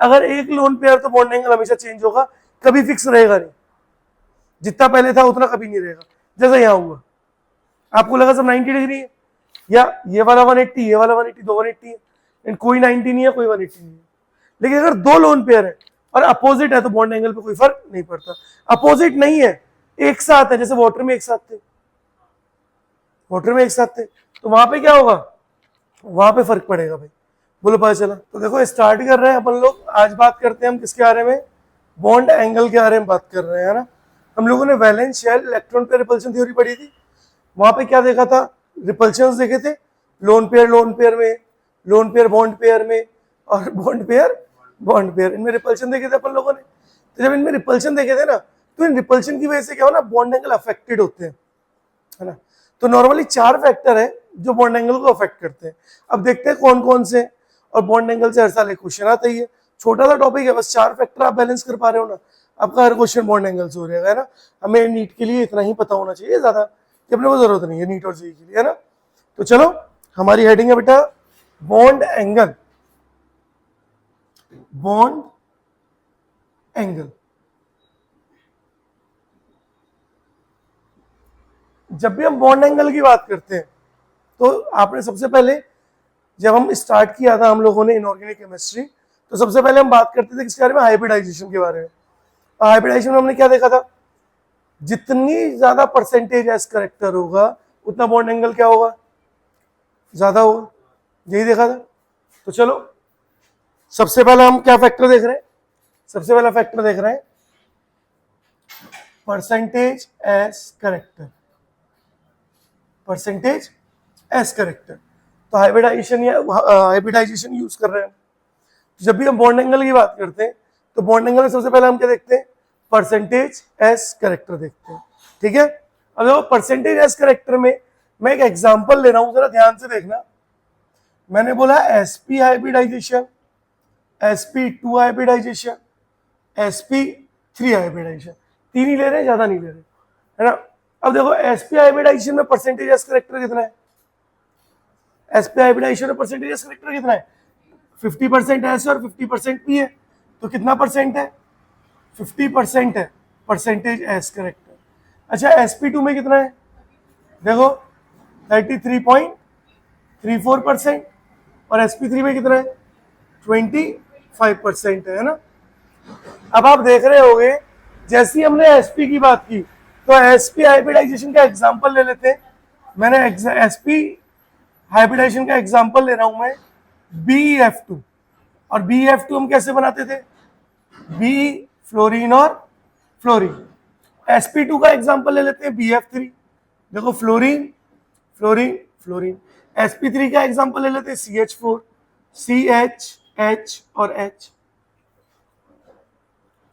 अगर एक lone pair तो बॉन्ड एंगल हमेशा चेंज होगा, कभी फिक्स रहेगा नहीं, जितना पहले था उतना कभी नहीं रहेगा। जैसे यहाँ हुआ, आपको लगा सब 90 डिग्री है, या ये वाला 180, ये वाला 180, दो 180 है, एंड कोई 90 नहीं है, कोई 180 नहीं है। लेकिन अगर दो लोन पेयर है और अपोजिट है तो बॉन्ड एंगल पे कोई फर्क नहीं पड़ता। अपोजिट नहीं है, एक साथ है, जैसे वाटर में एक साथ थे, वाटर में एक साथ थे, तो वहां पे क्या होगा, वहां पे फर्क पड़ेगा भाई। बोलो पता चला। तो देखो स्टार्ट कर रहे हैं अपन लोग, आज बात करते हैं हम किसके बारे में, बॉन्ड एंगल के बारे में बात कर रहे हैं ना। हम लोगों ने वैलेंस शेल इलेक्ट्रॉन पे रिपल्शन थ्योरी पढ़ी थी, वहां पे क्या देखा था, रिपल्शंस देखे थे, लोन पेयर में, लोन पेयर बॉन्ड पेयर में, और बॉन्ड पेयर, इनमें रिपल्शन देखे थे अपन लोगों ने। तो जब इनमें रिपल्शन देखे थे ना, तो इन रिपल्शन की वजह से क्या हो ना, बॉन्ड एंगल अफेक्टेड होते हैं, है ना। तो नॉर्मली 4 फैक्टर है जो बॉन्ड एंगल को अफेक्ट करते हैं। अब देखते हैं कौन कौन से, और बॉन्ड एंगल से हर साल एक क्वेश्चन आता ही है, छोटा सा टॉपिक है, बस 4 फैक्टर आप बैलेंस कर पा रहे हो ना, आपका हर क्वेश्चन बॉन्ड एंगल से हो जाएगा, है ना। हमें नीट के लिए इतना ही पता होना चाहिए, ज्यादा कि अपने को जरूरत नहीं है नीट और जेईई के लिए, है ना। तो चलो हमारी हेडिंग है बेटा बॉन्ड एंगल, बॉन्ड एंगल। जब भी हम बॉन्ड एंगल की बात करते हैं तो आपने सबसे पहले, जब हम स्टार्ट किया था हम लोगों ने इनऑर्गेनिक केमिस्ट्री, तो सबसे पहले हम बात करते थे किसके बारे में, हाइब्रिडाइजेशन के बारे में। और हाइब्रिडाइजेशन में हमने क्या देखा था, जितनी ज्यादा परसेंटेज एस करेक्टर होगा उतना बॉन्ड एंगल क्या होगा, ज्यादा होगा, यही देखा था। तो चलो सबसे पहले हम क्या फैक्टर देख रहे हैं, सबसे पहला फैक्टर देख रहे हैं percentage S character, percentage S character. तो हाइब्रिडाइजेशन यूज कर रहे हैं। जब भी हम बॉन्ड एंगल की बात करते हैं तो बॉन्ड एंगल में सबसे पहले हम क्या देखते हैं, परसेंटेज एस करेक्टर देखते हैं, ठीक है। अब देखो परसेंटेज एस करेक्टर में मैं एक एग्जांपल ले रहा हूं, जरा ध्यान से देखना। मैंने बोला sp hybridisation, sp2 hybridisation, sp3 hybridisation, 3 ही ले रहे हैं, ज्यादा नहीं ले रहे, है ना। अब देखो sp हाइब्रिडाइजेशन में परसेंटेज एस करेक्टर कितना है, sp हाइब्रिडाइजेशन में परसेंटेज एस करेक्टर कितना है, 50% एस और 50% पी है, तो कितना परसेंट है, 50% है परसेंटेज एस करेक्टर। अच्छा sp2 में कितना है, देखो 33.34% और sp3 में कितना है, 25% है ना। अब आप देख रहे होंगे जैसे ही हमने sp की बात की तो sp हाइब्रिडाइजेशन का एग्जांपल ले लेते हैं। मैंने sp हाइब्रिडाइजेशन का एग्जांपल ले रहा हूं मैं BeF2, और BeF2 हम कैसे बनाते थे, बी फ्लोरीन और फ्लोरीन। sp2 का एग्जांपल ले लेते हैं BF3, देखो फ्लोरीन फ्लोरीन फ्लोरीन। sp3 का एग्जांपल ले लेते हैं CH4, CH H और H,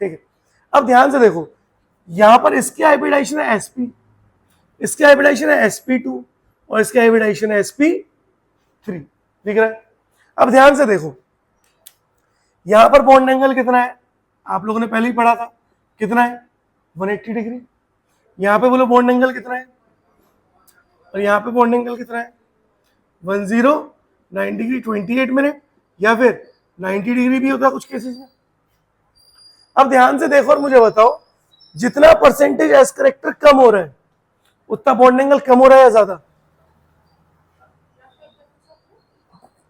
ठीक है। अब ध्यान से देखो, यहां पर इसकी हाइब्रिडाइजेशन है sp, इसकी हाइब्रिडाइजेशन है sp2 और इसकी हाइब्रिडाइजेशन है sp3, दिख रहा है। अब ध्यान से देखो, यहां पर बॉन्ड एंगल कितना है, आप लोगों ने पहले ही पढ़ा था, कितना है 180 डिग्री। यहां पे बोलो बॉन्ड एंगल कितना है, और यहां पे बॉन्ड एंगल कितना है 109 डिग्री 28 मिनट, या फिर 90 डिग्री भी होता है कुछ केसेस में। अब ध्यान से देखो और मुझे बताओ, जितना परसेंटेज एस करेक्टर कम हो रहा है उतना बॉन्ड एंगल कम हो रहा है या ज्यादा,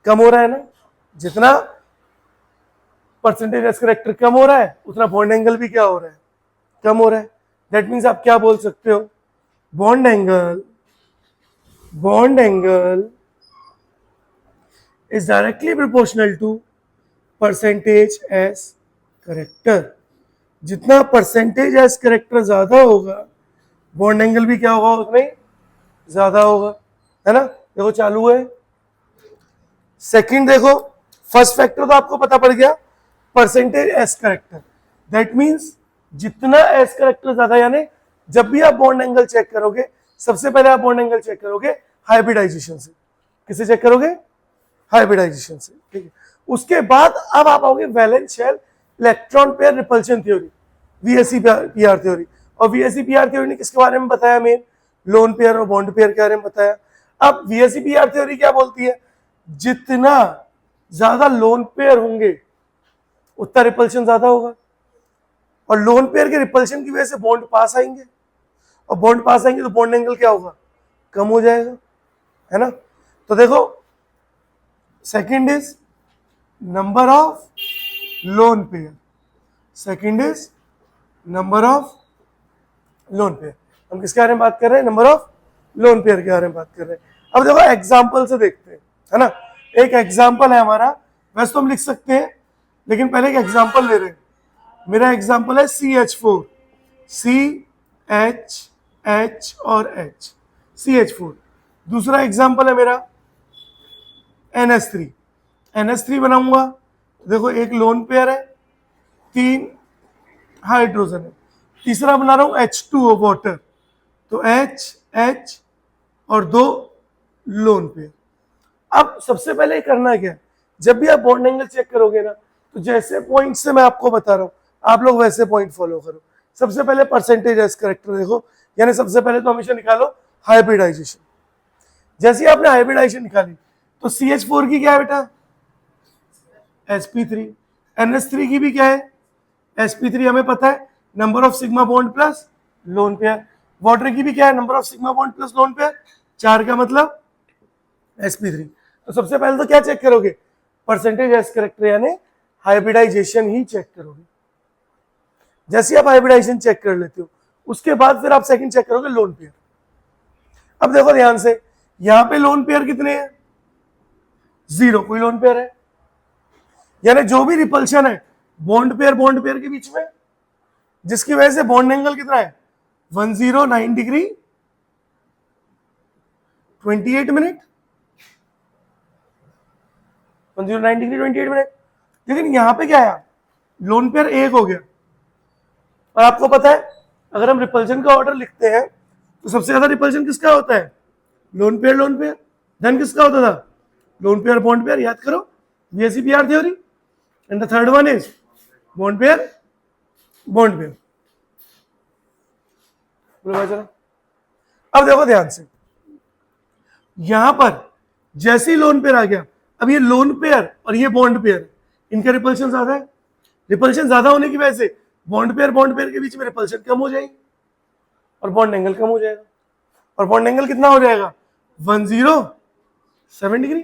कम हो रहा है ना। जितना परसेंटेज एस करेक्टर कम हो रहा है उतना बॉन्ड एंगल भी क्या हो रहा है, कम हो रहा है। दैट मीन्स आप क्या बोल सकते हो, bond angle is directly proportional to percentage S character. जितना परसेंटेज एस करेक्टर ज्यादा होगा बॉन्ड एंगल भी क्या होगा, उसमें ज्यादा होगा, है ना। देखो चालू है। सेकंड देखो, फर्स्ट फैक्टर तो आपको पता पड़ गया, percentage S character. That means जितना एस करेक्टर ज्यादा, यानी जब भी आप बॉन्ड एंगल चेक करोगे सबसे पहले आप बॉन्ड एंगल चेक करोगे हाइब्रिडाइजेशन से। किसे चेक करोगे, हाइब्रिडाइजेशन से, ठीक है। उसके बाद अब आप आओगे valence shell electron pair repulsion theory, VSEPR theory. और VSEPR थ्योरी ने किसके बारे में बताया, मेन लोन पेयर और बॉन्ड पेयर के बारे में बताया। अब VSEPR थ्योरी क्या बोलती है, जितना ज्यादा लोन पेयर होंगे उतना रिपल्शन ज्यादा होगा, और लोन पेयर के रिपल्शन की वजह से बॉन्ड पास आएंगे, और बॉन्ड पास आएंगे तो बॉन्ड एंगल क्या होगा, कम हो जाएगा, है ना। तो देखो second is number of lone pair, second is number of lone pair. हम किसके बारे में बात कर रहे हैं, नंबर ऑफ लोन पेयर के बारे में बात कर रहे हैं। अब देखो एग्जाम्पल से देखते हैं, है ना। एक एग्जाम्पल है हमारा, वैसे तो हम लिख सकते हैं लेकिन पहले एक एग्जाम्पल ले रहे हैं। मेरा एग्जाम्पल है CH4, CH और H, CH4। दूसरा एग्जाम्पल है मेरा NH3, NH3 बनाऊंगा। देखो एक लोन पेयर है, 3 हाइड्रोजन है। तीसरा बना रहा हूं H2O वाटर, तो H और 2 लोन पेयर। अब सबसे पहले करना क्या है, जब भी आप बॉन्ड एंगल चेक करोगे ना, तो जैसे पॉइंट से मैं आपको बता रहा हूं आप लोग वैसे पॉइंट फॉलो करो। सबसे पहले परसेंटेज एज करेक्टर देखो, यानी सबसे पहले तो हमेशा निकालो हाइब्रिडाइजेशन। जैसे ही आपने हाइब्रिडाइजेशन निकाली तो CH4 की क्या है बेटा, sp3, NH3 की भी क्या है, sp3 हमें पता है, number of sigma bond plus lone pair. Water की भी क्या है, number of sigma bond plus lone pair, 4 का मतलब sp3। तो सबसे पहले तो क्या चेक करोगे, परसेंटेज एज करेक्टर यानी हाइब्रिडाइजेशन ही चेक करोगे। जैसे आप हाइब्रिडाइजेशन चेक कर लेते हो उसके बाद फिर आप सेकंड चेक करोगे लोन पेयर। अब देखो ध्यान से, यहां पे लोन पेयर कितने हैं, 0, कोई लोन पेयर है, यानी जो भी रिपल्शन है बॉन्ड पेयर के बीच में, जिसकी वजह से बॉन्ड एंगल कितना है 109 डिग्री 28 मिनट, 109 डिग्री 28 मिनट। लेकिन यहां पे क्या है, लोन पेयर 1 हो गया, और आपको पता है अगर हम रिपल्शन का ऑर्डर लिखते हैं तो सबसे ज्यादा रिपल्शन किसका होता है, लोन पेयर, देन किसका होता था, लोन पेयर बॉन्ड पेयर। याद करो VSEPR theory, and the third one is bond pair bond pair. चलो अब देखो ध्यान से, यहां पर जैसे ही लोन पेयर आ गया, अब ये लोन पेयर और ये बॉन्ड पेयर, इनका रिपल्शन ज्यादा है। रिपल्शन ज्यादा होने की वजह से बॉन्ड पेयर के बीच में रिपल्शन कम हो जाएगी और बॉन्ड एंगल कम हो जाएगा, और बॉन्ड एंगल कितना हो जाएगा 107 डिग्री,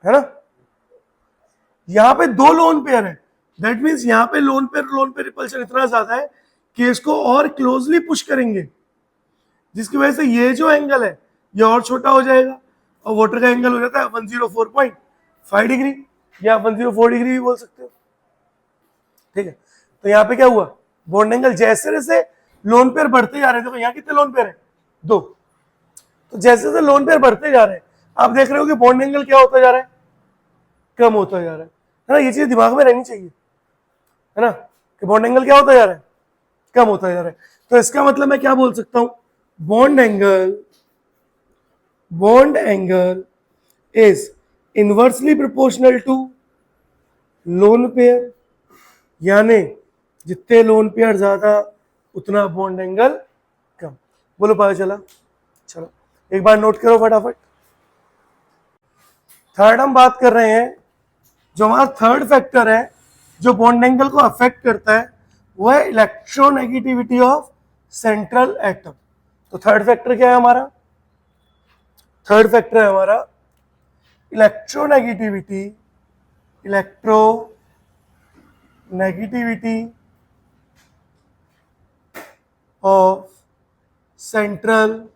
है ना। यहां पे 2 लोन पेयर है, दैट मींस यहां पे लोन पेयर रिपल्शन इतना ज्यादा है कि इसको और क्लोजली पुश करेंगे, जिसकी वजह से ये जो एंगल है ये और छोटा हो जाएगा, और वाटर का एंगल हो जाता है 104.5 डिग्री या 104 डिग्री भी बोल सकते हो, ठीक है। तो यहाँ पे क्या हुआ, बॉन्ड एंगल जैसे जैसे लोन पेयर बढ़ते जा रहे हैं, देखो यहाँ कितने लोन पेयर है 2, तो जैसे जैसे लोन पेयर बढ़ते जा रहे हैं आप देख रहे हो कि बॉन्ड एंगल क्या होता जा रहा है, कम होता जा रहा है ना। ये चीज दिमाग में रहनी चाहिए, है ना, कि बॉन्ड एंगल क्या होता जा रहा है, कम होता जा रहा है। तो इसका मतलब मैं क्या बोल सकता हूं, bond angle is inversely proportional to lone pair, यानी जितने लोन पेयर ज्यादा उतना बॉन्ड एंगल कम। बोलो पता चला, चलो एक बार नोट करो फटाफट। थर्ड हम बात कर रहे हैं, जो हमारा थर्ड फैक्टर है जो बॉन्ड एंगल को अफेक्ट करता है, वो है इलेक्ट्रोनेगेटिविटी ऑफ सेंट्रल एटम। तो थर्ड फैक्टर क्या है हमारा, थर्ड फैक्टर है हमारा electronegativity of central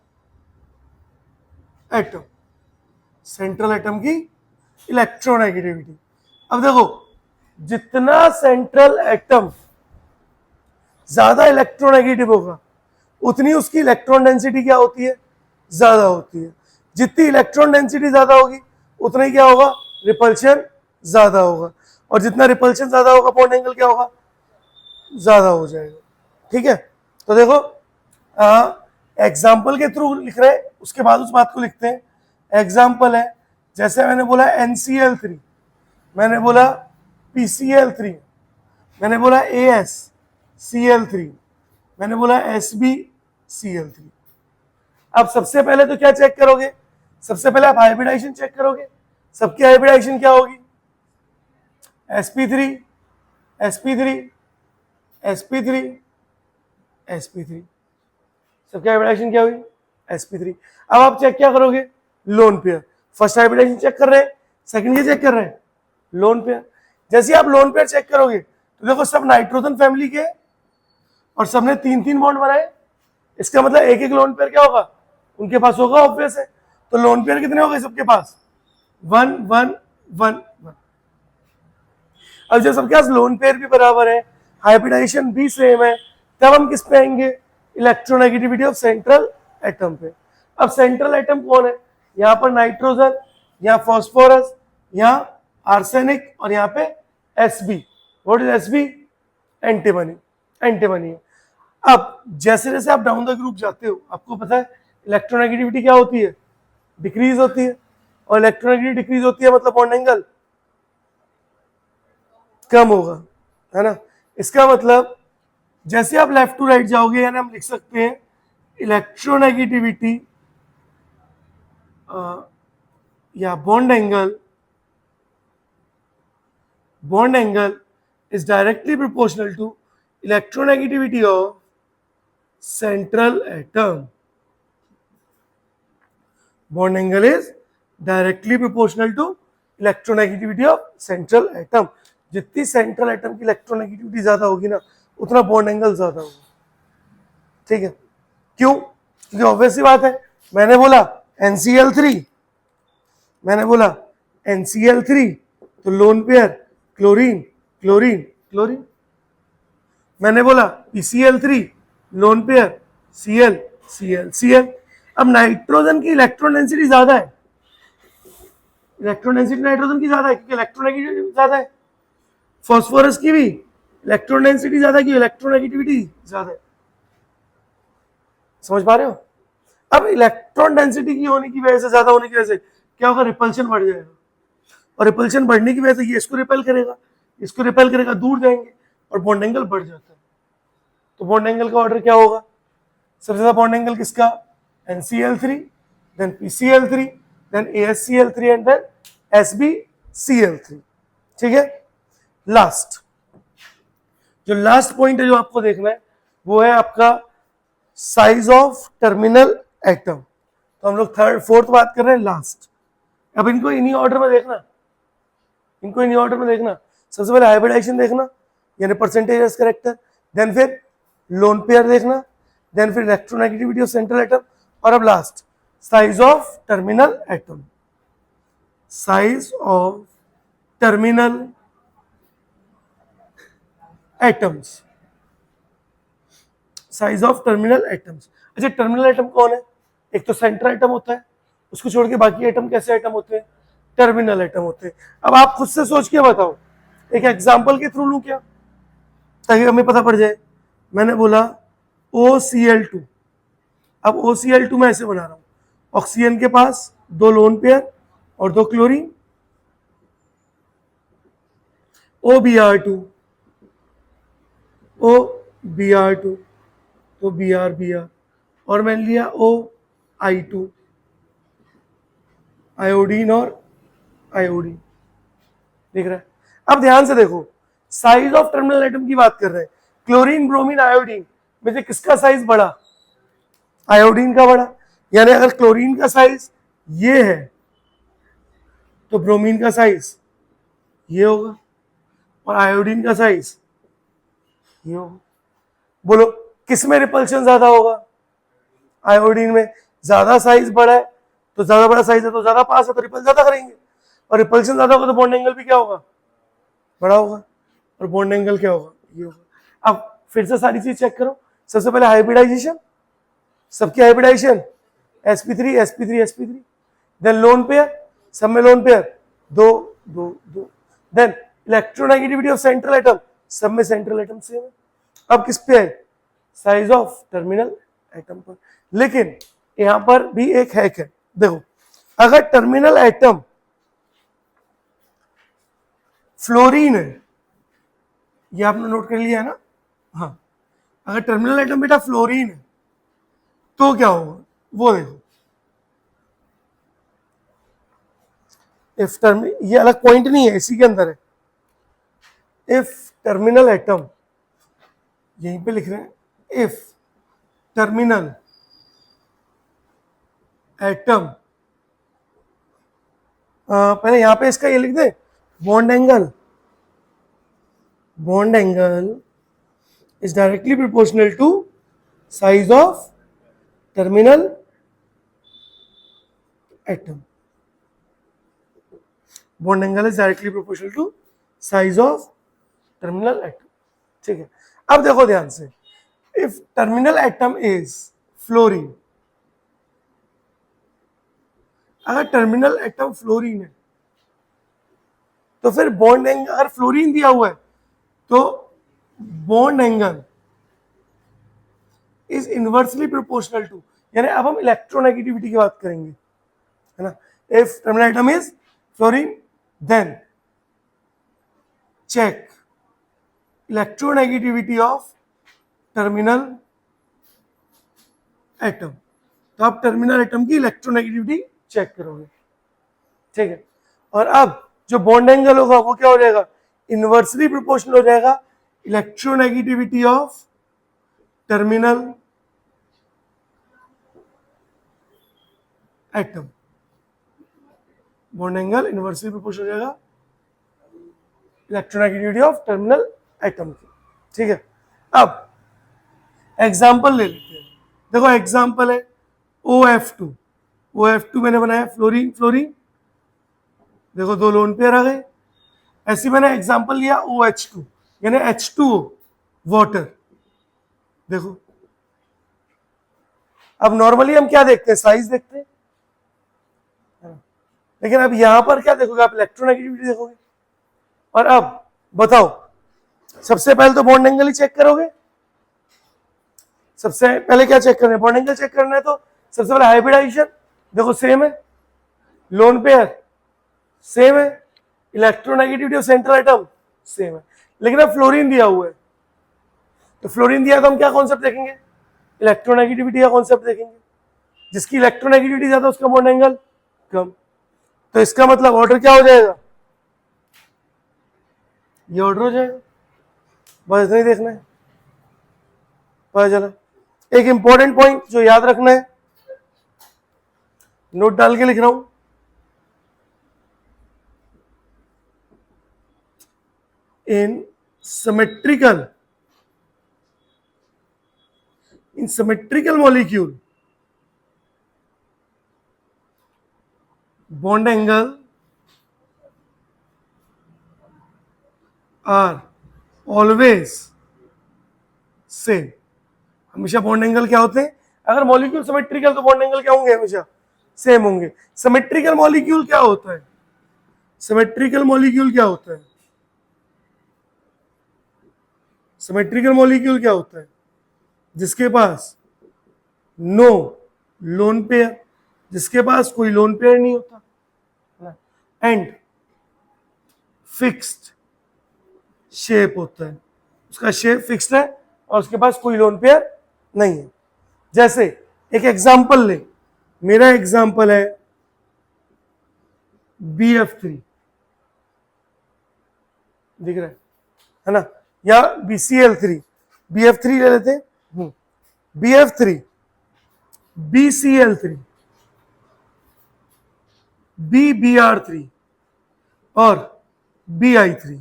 atom, central atom की इलेक्ट्रोनेगेटिविटी। अब देखो जितना सेंट्रल एटम ज्यादा इलेक्ट्रोनेगेटिव होगा उतनी उसकी इलेक्ट्रॉन डेंसिटी क्या होती है, ज्यादा होती है। जितनी इलेक्ट्रॉन डेंसिटी ज्यादा होगी उतना ही क्या होगा, रिपल्शन ज्यादा होगा, और जितना रिपल्शन ज्यादा होगा बॉन्ड एंगल क्या होगा, ज्यादा हो जाएगा, ठीक है। तो देखो एग्जाम्पल के थ्रू लिख रहे हैं, उसके बाद उस बात को लिखते हैं। एग्जाम्पल है, जैसे मैंने बोला NCl3, मैंने बोला PCl3, मैंने बोला AsCl3, मैंने बोला SbCl3। अब सबसे पहले तो क्या चेक करोगे, सबसे पहले आप हाइब्रिडाइजेशन चेक करोगे। सबकी हाइब्रिडाइजेशन क्या होगी, sp3 sp3 sp3 sp3, सबकी हाइब्रिडाइजेशन क्या हुई? sp3। अब आप चेक क्या करोगे? Lone pair. First hybridisation check कर रहे हैं, सेकंड ये चेक कर रहे हैं, लोन पेयर। जैसे आप लोन पेयर चेक करोगे तो देखो सब नाइट्रोजन फैमिली के और सबने 3-3 बॉन्ड बनाए। इसका मतलब एक एक लोन पेयर क्या होगा? उनके पास होगा, ऑब्वियस है। तो लोन पेयर कितने हो गए सबके पास? 1 1 1 1। अब जब सबके पास लोन पेयर भी बराबर है, हाइब्रिडाइजेशन भी सेम है, तब हम किस पे आएंगे? इलेक्ट्रोनेगेटिविटी ऑफ सेंट्रल एटम पे। अब सेंट्रल एटम कौन है? यहाँ पर नाइट्रोजन, यहाँ फॉस्फोरस, यहाँ आर्सेनिक और यहाँ पे Sb। What is Sb? Antimony. Antimony है। अब जैसे जैसे आप डाउन द ग्रुप जाते हो, आपको पता है इलेक्ट्रोनेगेटिविटी क्या होती है? डिक्रीज होती है। और इलेक्ट्रोनेगेटिविटी डिक्रीज होती है मतलब बॉन्ड एंगल कम होगा, है ना? इसका मतलब जैसे आप लेफ्ट टू राइट जाओगे, यानी हम लिख सकते हैं इलेक्ट्रोनेगेटिविटी या bond angle is directly proportional to electronegativity of central atom. Bond angle is directly proportional to electronegativity of central atom. जितनी सेंट्रल एटम की इलेक्ट्रोनेगेटिविटी ज्यादा होगी ना, उतना बॉन्ड एंगल ज्यादा होगा। ठीक है? क्यों? क्योंकि ऑब्वियस सी बात है, मैंने बोला NCl3, मैंने बोला NCl3 तो lone pair chlorine chlorine chlorine. मैंने बोला PCl3 lone pair Cl Cl Cl। अब नाइट्रोजन की इलेक्ट्रॉन डेंसिटी ज्यादा है, इलेक्ट्रॉन डेंसिटी नाइट्रोजन की ज्यादा है क्योंकि इलेक्ट्रोनेगेटिविटी ज्यादा है। फॉस्फोरस की भी इलेक्ट्रॉन डेंसिटी ज्यादा है, इलेक्ट्रोनेगेटिविटी ज्यादा है। समझ पा रहे हो? अब इलेक्ट्रॉन डेंसिटी की होने की वजह से, ज्यादा होने की वजह से क्या होगा? रिपल्शन बढ़ जाएगा, और रिपल्शन बढ़ने की वजह से ये इसको रिपेल करेगा, इसको रिपेल करेगा, दूर जाएंगे और बॉन्ड एंगल बढ़ जाता है। तो बॉन्ड एंगल का ऑर्डर क्या होगा? सबसे ज्यादा बॉन्ड एंगल किसका? NCl3, then PCl3, then AsCl3 and then SbCl3। ठीक है? लास्ट, जो लास्ट पॉइंट है जो आपको देखना है वो है आपका साइज ऑफ टर्मिनल एटम। तो हम लोग थर्ड फोर्थ बात कर रहे हैं, लास्ट। अब इनको इन्हीं ऑर्डर में देखना, इनको इन्हीं ऑर्डर में देखना। सबसे पहले हाइब्रिडाइजेशन देखना, यानी परसेंटेज एज करेक्टर, देन फिर लोन पेयर देखना, देन फिर इलेक्ट्रोनेगेटिविटी ऑफ सेंट्रल एटम, और अब last size of terminal atom. Size of terminal atoms, size of terminal atoms. अच्छा, टर्मिनल एटम कौन है? एक तो सेंट्रल एटम होता है, उसको छोड़ के बाकी एटम कैसे एटम होते हैं? टर्मिनल एटम होते हैं। अब आप खुद से सोच के बताओ, एक एग्जांपल के थ्रू लूं क्या, ताकि हमें पता पड़ जाए। मैंने बोला OCl2। अब OCl2 मैं ऐसे बना रहा हूं, ऑक्सीजन के पास 2 लोन पेयर और 2 क्लोरीन, OBr2 OBr2 तो Br और मैंने लिया OI2 आयोडीन और आयोडीन। देख रहा है? अब ध्यान से देखो, साइज ऑफ टर्मिनल एटम की बात कर रहे हैं। क्लोरीन ब्रोमीन आयोडीन में से किसका साइज बड़ा? आयोडीन का बड़ा। यानी अगर क्लोरीन का साइज ये है तो ब्रोमीन का साइज ये होगा और आयोडीन का साइज ये होगा। बोलो किस में रिपल्शन ज्यादा होगा? आयोडीन में। ज्यादा साइज बड़ा है तो ज्यादा बड़ा साइज है तो ज्यादा पास है तो रिपल ज्यादा करेंगे, और रिपल्शन ज्यादा होगा तो बॉन्ड एंगल भी क्या होगा? बड़ा होगा, और बॉन्ड एंगल क्या होगा? ये होगा। अब फिर से सारी चीज चेक करो। सबसे पहले हाइब्रिडाइजेशन, सबकी hybridisation sp3 sp3 sp3, then loan pair, सब में lone pair 2 2 2, then electronegativity of central atom, सब में सेंट्रल एटम सेम है। अब किस पे है? साइज ऑफ टर्मिनल एटम पर। लेकिन यहां पर भी एक हैक है, देखो, अगर टर्मिनल एटम फ्लोरीन है, ये आपने नोट कर लिया है ना? हाँ, अगर टर्मिनल एटम बेटा फ्लोरीन है तो क्या होगा वो देखो। इफ टर्म, ये अलग पॉइंट नहीं है, इसी के अंदर है। इफ टर्मिनल एटम, यहीं पे लिख रहे हैं, इफ टर्मिनल एटम, पहले यहां पे इसका ये लिख दे, bond angle, bond angle is directly proportional to size of terminal atom. Bond angle is directly proportional to size of terminal atom. ठीक है, अब देखो ध्यान से, if terminal atom is fluorine, अगर टर्मिनल एटम फ्लोरीन है तो फिर बॉन्ड एंगल, अगर फ्लोरीन दिया हुआ है तो bond angle is inversely proportional to, यानी अब हम इलेक्ट्रोनेगेटिविटी की बात करेंगे, है ना। If terminal atom is fluorine then check electronegativity of terminal atom, तो आप टर्मिनल एटम की इलेक्ट्रोनेगेटिविटी चेक करोगे, ठीक है। और अब जो बॉन्ड एंगल होगा वो क्या हो जाएगा, इनवर्सली प्रोपोर्शनल हो जाएगा electronegativity of terminal atom, bond angle inversely proportional हो जाएगा इलेक्ट्रोनेगेटिविटी ऑफ टर्मिनल एटम की, ठीक है। अब एग्जांपल ले लेते हैं, देखो एग्जांपल है OF2, OF2 मैंने बनाया फ्लोरीन, फ्लोरीन, देखो दो लोन पेयर आ गए। ऐसे मैंने एग्जांपल लिया OH2, यानी H2O वाटर, देखो। अब नॉर्मली हम क्या देखते हैं, साइज देखते हैं, लेकिन अब यहां पर क्या देखोगे आप, इलेक्ट्रोनेगेटिविटी देखोगे। और अब बताओ, सबसे पहले तो बॉन्ड एंगल ही चेक करोगे, सबसे पहले क्या चेक करना है, बॉन्ड एंगल चेक करना है, तो सबसे पहले हाइब्रिडाइजेशन, देखो सेम है, लोन पेयर सेम है, electronegativity of central atom same है, लेकिन अब फ्लोरीन दिया हुआ है, तो फ्लोरीन दिया तो हम क्या कॉन्सेप्ट देखेंगे, इलेक्ट्रोनेगेटिविटी का कॉन्सेप्ट देखेंगे, जिसकी इलेक्ट्रोनेगेटिविटी ज्यादा उसका बॉन्ड एंगल कम, तो इसका मतलब ऑर्डर क्या हो जाएगा, ये ऑर्डर हो जाएगा, बस इतना ही देखना है, पता चला। एक इंपॉर्टेंट पॉइंट जो याद रखना है, नोट डाल के लिख रहा हूं, in symmetrical molecule bond angle are always same, हमेशा बॉन्ड एंगल क्या होते हैं, अगर मॉलिक्यूल सिमेट्रिकल तो बॉन्ड एंगल क्या होंगे, हमेशा सेम होंगे। सिमेट्रिकल मॉलिक्यूल क्या होता है, सिमेट्रिकल मॉलिक्यूल क्या होता है, सिमेट्रिकल मॉलिक्यूल क्या होता है, जिसके पास नो लोन पेयर, जिसके पास कोई लोन पेयर नहीं होता, एंड फिक्स्ड शेप होता है, उसका शेप फिक्स्ड है और उसके पास कोई लोन पेयर नहीं है। जैसे एक एग्जांपल ले, मेरा एग्जांपल है BF3, दिख रहा है ना, या BCl3, BF3 ले लेते हैं, BF3, BCl3, BBr3 और BI3,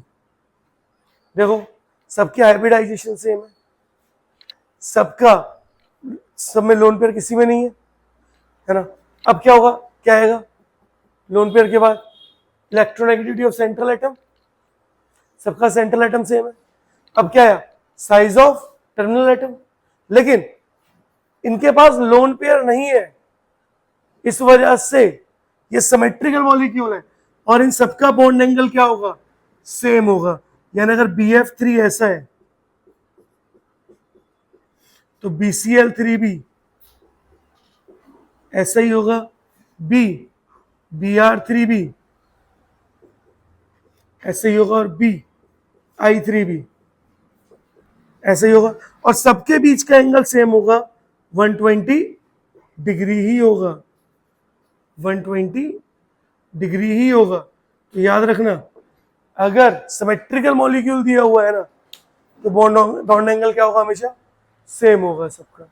देखो सबके हाइब्रिडाइजेशन सेम है, सबका, सब में लोन पेयर किसी में नहीं है ना। अब क्या होगा, क्या आएगा लोन पेयर के बाद, इलेक्ट्रोनेगेटिविटी ऑफ सेंट्रल एटम, सबका सेंट्रल एटम सेम है। अब क्या आया, साइज ऑफ टर्मिनल एटम, लेकिन इनके पास लोन पेयर नहीं है, इस वजह से ये सिमेट्रिकल मॉलिक्यूल है और इन सबका बॉन्ड एंगल क्या होगा, सेम होगा। यानी अगर BF3 ऐसा है तो BCl3 भी ऐसा ही होगा, BR3 भी ऐसे ही होगा और BI3 भी ऐसे ही होगा, और सबके बीच का एंगल सेम होगा, 120 डिग्री ही होगा, 120 डिग्री ही होगा। तो याद रखना अगर सिमेट्रिकल मॉलिक्यूल दिया हुआ है ना तो बॉन्ड एंगल क्या होगा, हमेशा सेम होगा सबका।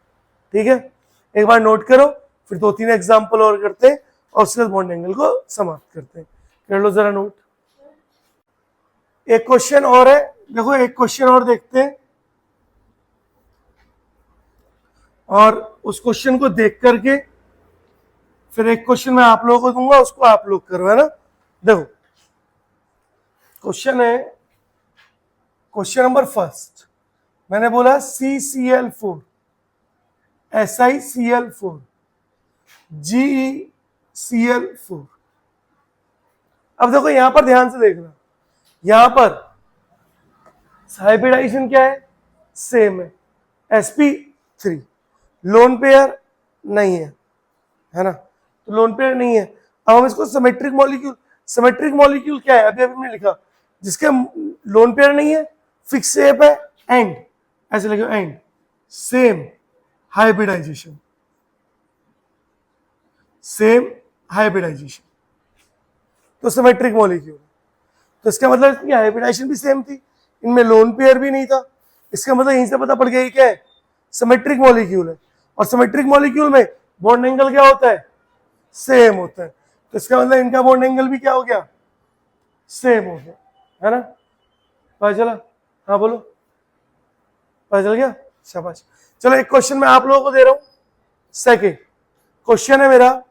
ठीक है, एक बार नोट करो, फिर 2-3 एग्जांपल और करते हैं और उसके बाद बॉन्ड एंगल को समाप्त करते हैं। कर लो जरा नोट। एक क्वेश्चन और है, देखो एक क्वेश्चन और देखते हैं, और उस क्वेश्चन को देख करके फिर एक क्वेश्चन मैं आप लोगों को दूंगा, उसको आप लोग करो, है ना। देखो क्वेश्चन है, क्वेश्चन नंबर फर्स्ट, मैंने बोला CCl4 SiCl4 GeCl4। अब देखो यहां पर ध्यान से देखना, यहां पर हाइब्रिडाइजेशन क्या है, सेम है, sp3, लोन पेयर नहीं है ना, तो लोन पेयर नहीं है। अब हम इसको सिमेट्रिक मॉलिक्यूल क्या है, अभी हमने लिखा, जिसके लोन पेयर नहीं है, फिक्स शेप है, एंड ऐसे लिखो, एंड सेम हाइब्रिडाइजेशन, तो सिमेट्रिक मॉलिक्यूल। तो इसका मतलब इसकी हाइब्रिडाइजेशन भी सेम थी, इनमें लोन पेयर भी नहीं था, इसका मतलब यहीं से पता पड़ गया क्या है, सिमेट्रिक मॉलिक्यूल है। और सिमेट्रिक मॉलिक्यूल में बॉन्ड एंगल क्या होता है, सेम होता है, तो इसका मतलब इनका बॉन्ड एंगल भी क्या हो गया, सेम हो गया, है ना। पता चला, हाँ बोलो, पता चल गया, शाबाश। चलो एक क्वेश्चन मैं आप लोगों को दे रहा हूं, सेकेंड क्वेश्चन है मेरा,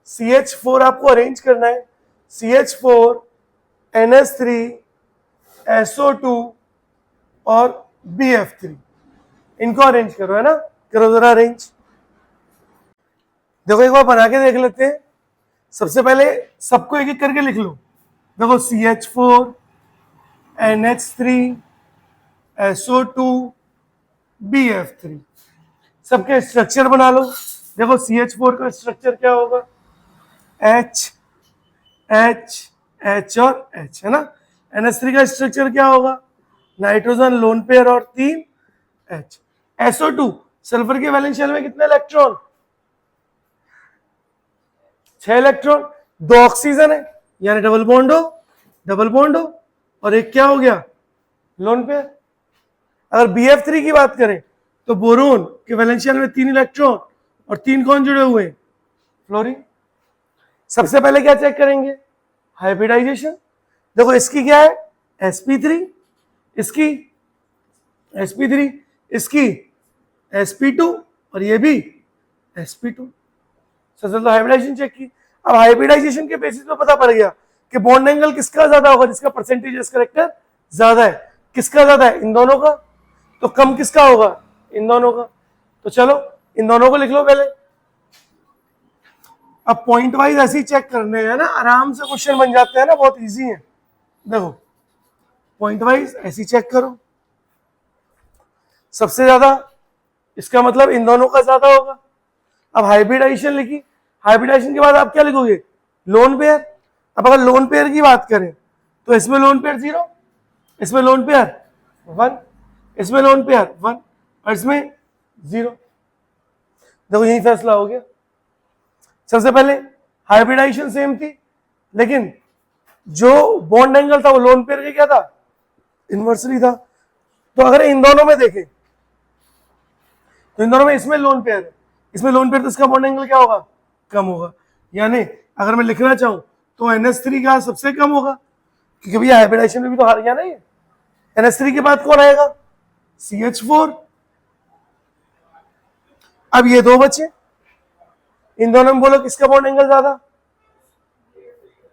CH4 आपको अरेंज करना है, CH4 NH3 SO2 और BF3, इनको अरेंज करो, है ना, करो जरा अरेंज। देखो एक बार बना के देख लेते हैं, सबसे पहले सबको एक एक करके लिख लो। देखो CH4 NH3 SO2 BF3, सबके स्ट्रक्चर बना लो। देखो CH4 का स्ट्रक्चर क्या होगा, H H H और H, है ना। NH3 का स्ट्रक्चर क्या होगा, नाइट्रोजन लोन पेयर और 3 H। SO2 सल्फर के वैलेंस शेल में कितने इलेक्ट्रॉन, 6 इलेक्ट्रॉन, 2 ऑक्सीजन है, यानी डबल बॉन्ड हो, और एक क्या हो गया, लोन पेयर। अगर BF3 की बात करें तो बोरोन के वैलेंस शेल में 3 इलेक्ट्रॉन और 3 कौन जुड़े हुए, फ्लोरीन। सबसे पहले क्या चेक करेंगे, हाइब्रिडाइजेशन। देखो इसकी क्या है, sp3, इसकी sp3, इसकी sp2 और ये भी sp2। सबसे तो हाइब्रिडाइजेशन चेक की। अब हाइब्रिडाइजेशन के बेसिस पे पता पड़ गया कि बॉन्ड एंगल किसका ज्यादा होगा, जिसका परसेंटेज करेक्टर ज्यादा है। किसका ज्यादा है, इन दोनों का। तो कम किसका होगा, इन दोनों का। तो चलो इन दोनों को लिख लो पहले। अब पॉइंट वाइज ऐसे ही चेक करने हैं ना, आराम से क्वेश्चन बन जाते हैं ना, बहुत इजी है। देखो पॉइंट वाइज ऐसे ही चेक करो, सबसे ज्यादा, इसका मतलब इन दोनों का ज्यादा होगा। अब हाइब्रिडाइजेशन लिखी, हाइब्रिडाइजेशन के बाद आप क्या लिखोगे, लोन पेयर। अब अगर लोन पेयर की बात करें तो इसमें लोन पेयर 0, इसमें लोन पेयर 1, इसमें लोन पेयर 1 और इसमें 0। देखो यही फैसला हो गया। सबसे पहले हाइब्रिडाइजेशन सेम थी, लेकिन जो बॉन्ड एंगल था वो लोन पेयर का क्या था, इन्वर्सली था। तो अगर इन दोनों में देखें तो इन दोनों में इसमें लोन पेयर है, इसमें लोन पेयर, तो इसका बॉन्ड एंगल क्या होगा, कम होगा। यानी अगर मैं लिखना चाहूं तो NH3 का सबसे कम होगा, क्योंकि भैया हाइब्रिडाइजेशन में भी तो हार गया ना ये। NH3 के बाद कौन आएगा, CH4। अब ये 2 बचे, इन दोनों में बोलो किसका बॉन्ड एंगल ज्यादा,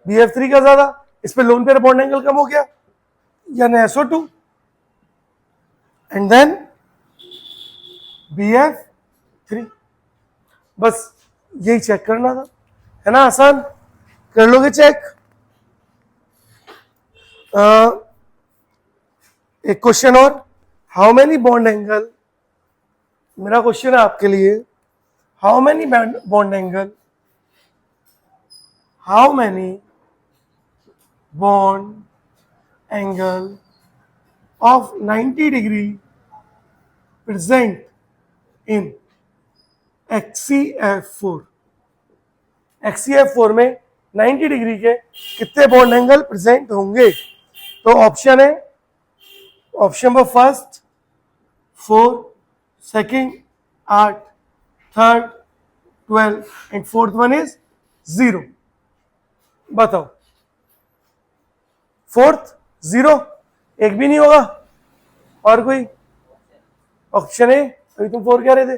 BF3 का ज्यादा। इस पे लोन पेयर बॉन्ड एंगल कम हो गया, यानी SO2 एंड देन BF3। बस यही चेक करना था, है ना, आसान, कर लोगे चेक। एक क्वेश्चन और, हाउ मेनी बॉन्ड एंगल, मेरा क्वेश्चन है आपके लिए, how many bond angle, how many bond angle of 90 degree present in HCF4। HCF4 में 90 डिग्री के कितने बॉन्ड एंगल प्रेजेंट होंगे। तो ऑप्शन है, option number first 4, second 8, third 12 and fourth one is 0। बताओ, फोर्थ 0, एक भी नहीं होगा। और कोई ऑप्शन है? अभी तुम 4 कह रहे थे।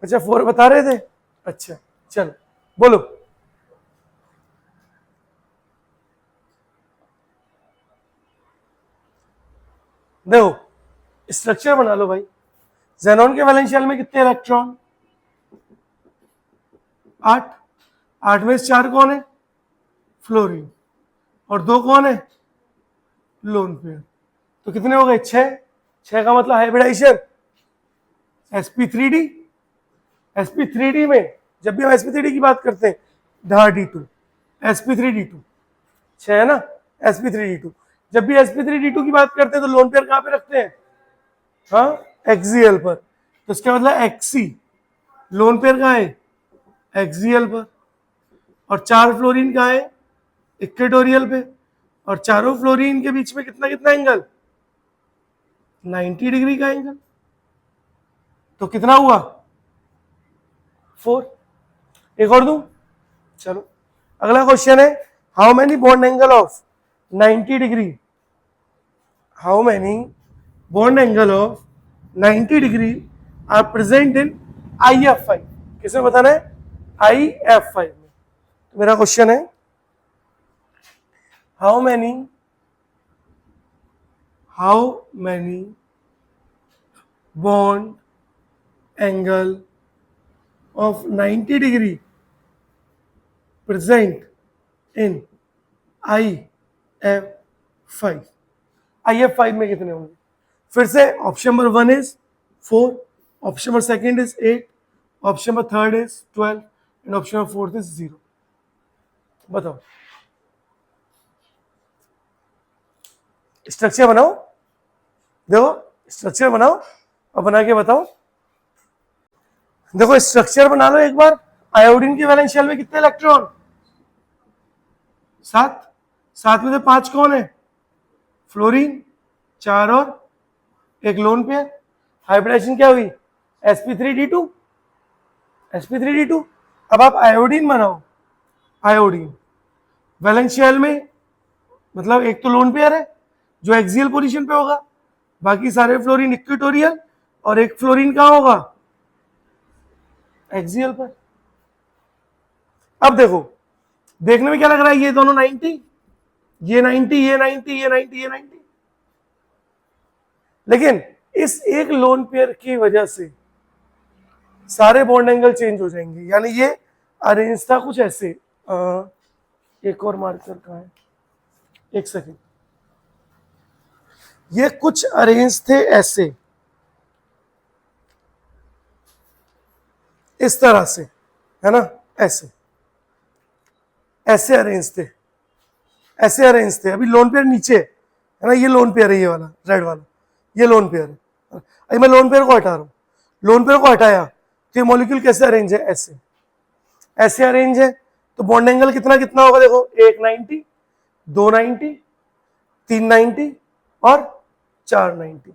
अच्छा 4 बता रहे थे। अच्छा चलो बोलो। देखो स्ट्रक्चर बना लो भाई। ज़ेनॉन के वैलेंस शेल में कितने इलेक्ट्रॉन? 8। 8 में से 4 कौन है? फ्लोरीन। और 2 कौन है? Lone pair. तो कितने हो गए? 6। 6 का मतलब हाइब्रिडाइजेशन sp3d। sp3d में जब भी हम sp3d की बात करते हैं d2 sp3d2 6 है ना, sp3d2। जब भी sp3d2 की बात करते हैं तो लोन पेयर कहां पे रखते हैं? हाँ एक्सियल पर। तो इसका मतलब एक्सी लोन पेयर कहां है? एक्सियल पर। और 4 फ्लोरीन कहां है? इक्वेटोरियल पे। और चारों फ्लोरीन के बीच में कितना कितना एंगल? 90 डिग्री का एंगल। तो कितना हुआ? 4। एक और दूं? चलो अगला क्वेश्चन है, how many bond angle of 90 degree, how many bond angle of 90 degree are present in IF5। किसमें बताना है? IF5 में। तो मेरा क्वेश्चन है, how many bond angle of 90 degree present in IF5। IF5 में कितने होंगे? फिर से option number 1 is 4, option number second is 8, option number third is 12 and option number fourth is 0। बताओ स्ट्रक्चर बनाओ। देखो स्ट्रक्चर बनाओ और बना के बताओ। देखो स्ट्रक्चर बना लो एक बार। आयोडीन के वैलेंस शेल में कितने इलेक्ट्रॉन? 7। 7 में से 5 कौन है? फ्लोरीन। 4 और एक लोन पेयर। हाइब्रिडाइजेशन क्या हुई? sp3d2 sp3d2। अब आप आयोडीन बनाओ। आयोडीन वैलेंस शेल में मतलब एक तो लोन पेयर है जो एक्सियल पोजीशन पे होगा, बाकी सारे फ्लोरीन इक्वेटोरियल, और एक फ्लोरीन कहां होगा? एक्सियल पर। अब देखो देखने में क्या लग रहा है? ये दोनों 90, ये 90, ये 90, ये 90, ये 90। लेकिन इस एक लोन पेयर की वजह से सारे बॉन्ड एंगल चेंज हो जाएंगे। यानी ये अरेंज था कुछ ऐसे। एक और मार्कर कहां है? एक सेकेंड। ये कुछ अरेंज थे ऐसे, इस तरह से, है ना? ऐसे ऐसे अरेंज थे, ऐसे अरेंज थे। अभी लोन पेयर नीचे है ना, ये लोन पेयर है, ये वाला रेड वाला, ये लोन पेयर है। अभी मैं लोन पेयर को हटा रहा हूं। लोन पेयर को हटाया तो ये मॉलिक्यूल कैसे अरेंज है? ऐसे ऐसे अरेंज है। तो बॉन्ड एंगल कितना कितना होगा? देखो 1 90, 2 90, 3 90 और 4 90।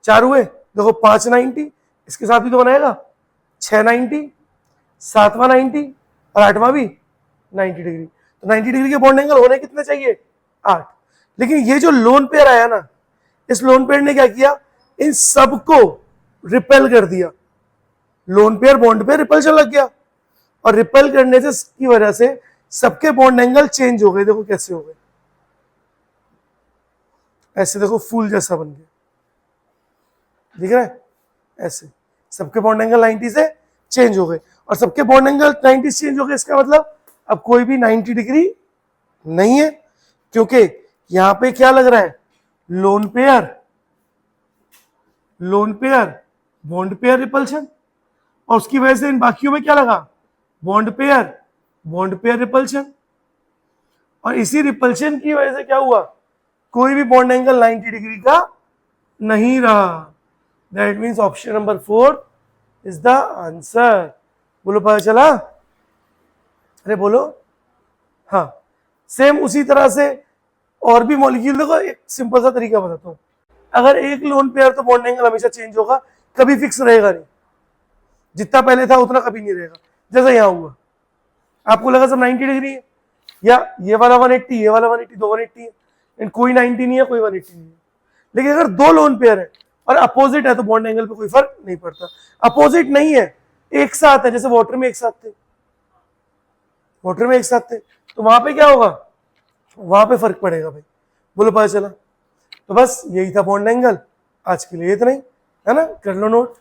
4 हुए। देखो 5 90, इसके साथ भी तो बनाएगा 6 90, 7वां 90 और 8वां भी 90 डिग्री। तो 90 डिग्री के बॉन्ड एंगल होने कितने चाहिए? 8। लेकिन ये जो लोन पेयर आया ना, इस लोन पेयर ने क्या किया? इन सबको रिपेल कर दिया। लोन पेयर बॉन्ड पे रिपल्शन लग गया, और रिपेल करने से की वजह से सबके बॉन्ड एंगल चेंज हो गए। देखो कैसे हो गए? ऐसे देखो फूल जैसा बन गया, दिख रहा है? ऐसे सबके बॉन्ड एंगल 90 से चेंज हो गए, और सबके बॉन्ड एंगल 90 से चेंज हो गए। इसका मतलब अब कोई भी 90 डिग्री नहीं है, क्योंकि यहां पे क्या लग रहा है? Lone pair bond pair repulsion, और उसकी वजह से इन बाकियों में क्या लगा? Bond pair repulsion. और इसी रिपल्शन की वजह से क्या हुआ? कोई भी बॉन्ड एंगल 90 डिग्री का नहीं रहा। That means option number 4 is the answer. बोलो पता चला? अरे बोलो। हाँ सेम उसी तरह से और भी मॉलिक्यूल देखो, एक सिंपल सा तरीका बताता हूँ। अगर एक लोन पेयर तो बॉन्ड एंगल हमेशा चेंज होगा, कभी फिक्स रहेगा नहीं। जितना पहले था उतना कभी नहीं रहेगा। जैसा यहाँ हुआ, आपको लगा सब 90 डिग्री है, या ये वाला 180, ये वाला 180, दो 180 है, एंड कोई 90 नहीं है, कोई 180 नहीं है। लेकिन अगर दो लोन पेयर है और अपोजिट है तो बॉन्ड एंगल पे कोई फर्क नहीं पड़ता। अपोजिट नहीं है, एक साथ है, जैसे वाटर में एक साथ थे, वाटर में एक साथ थे, तो वहां पे क्या होगा, वहां पे फर्क पड़ेगा भाई। बोलो पता चला। तो बस यही था बॉन्ड एंगल, आज के लिए इतना ही, है ना, कर लो नोट।